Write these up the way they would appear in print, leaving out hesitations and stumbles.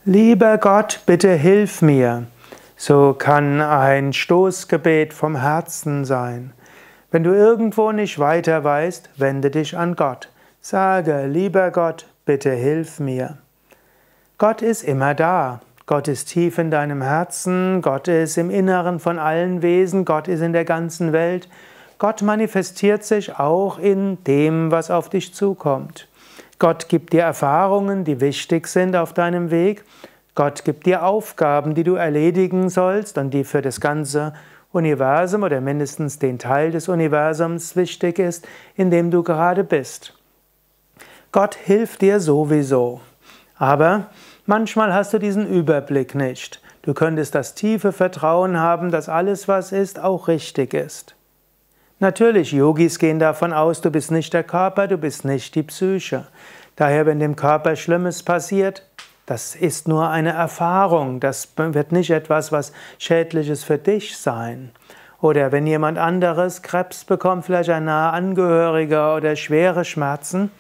Lieber Gott, bitte hilf mir. So kann ein Stoßgebet vom Herzen sein. Wenn du irgendwo nicht weiter weißt, wende dich an Gott. Sage, lieber Gott, bitte hilf mir. Gott ist immer da. Gott ist tief in deinem Herzen. Gott ist im Inneren von allen Wesen. Gott ist in der ganzen Welt. Gott manifestiert sich auch in dem, was auf dich zukommt. Gott gibt dir Erfahrungen, die wichtig sind auf deinem Weg. Gott gibt dir Aufgaben, die du erledigen sollst und die für das ganze Universum oder mindestens den Teil des Universums wichtig ist, in dem du gerade bist. Gott hilft dir sowieso. Aber manchmal hast du diesen Überblick nicht. Du könntest das tiefe Vertrauen haben, dass alles, was ist, auch richtig ist. Natürlich, Yogis gehen davon aus, du bist nicht der Körper, du bist nicht die Psyche. Daher, wenn dem Körper Schlimmes passiert, das ist nur eine Erfahrung, das wird nicht etwas, was Schädliches für dich sein. Oder wenn jemand anderes Krebs bekommt, vielleicht ein naher Angehöriger oder schwere Schmerzen,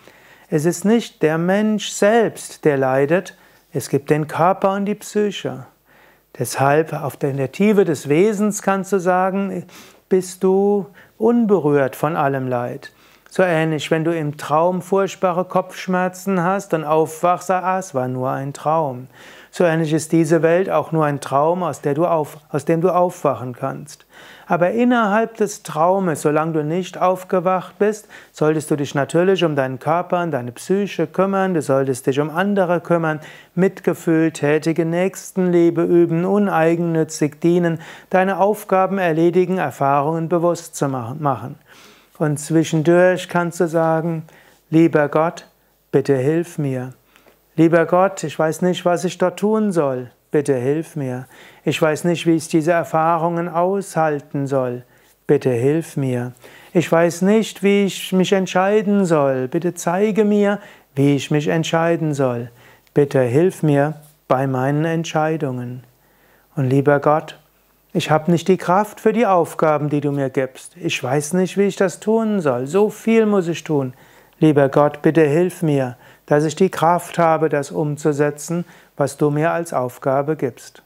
es ist nicht der Mensch selbst, der leidet, es gibt den Körper und die Psyche. Deshalb, in der Tiefe des Wesens kannst du sagen, bist du unberührt von allem Leid. So ähnlich, wenn du im Traum furchtbare Kopfschmerzen hast und aufwachst, es war nur ein Traum. So ähnlich ist diese Welt auch nur ein Traum, aus dem du aufwachen kannst. Aber innerhalb des Traumes, solange du nicht aufgewacht bist, solltest du dich natürlich um deinen Körper und deine Psyche kümmern, du solltest dich um andere kümmern, Mitgefühl, tätige Nächstenliebe üben, uneigennützig dienen, deine Aufgaben erledigen, Erfahrungen bewusst zu machen. Und zwischendurch kannst du sagen, lieber Gott, bitte hilf mir. Lieber Gott, ich weiß nicht, was ich dort tun soll. Bitte hilf mir. Ich weiß nicht, wie ich diese Erfahrungen aushalten soll. Bitte hilf mir. Ich weiß nicht, wie ich mich entscheiden soll. Bitte zeige mir, wie ich mich entscheiden soll. Bitte hilf mir bei meinen Entscheidungen. Und lieber Gott, ich habe nicht die Kraft für die Aufgaben, die du mir gibst. Ich weiß nicht, wie ich das tun soll. So viel muss ich tun. Lieber Gott, bitte hilf mir, dass ich die Kraft habe, das umzusetzen, was du mir als Aufgabe gibst.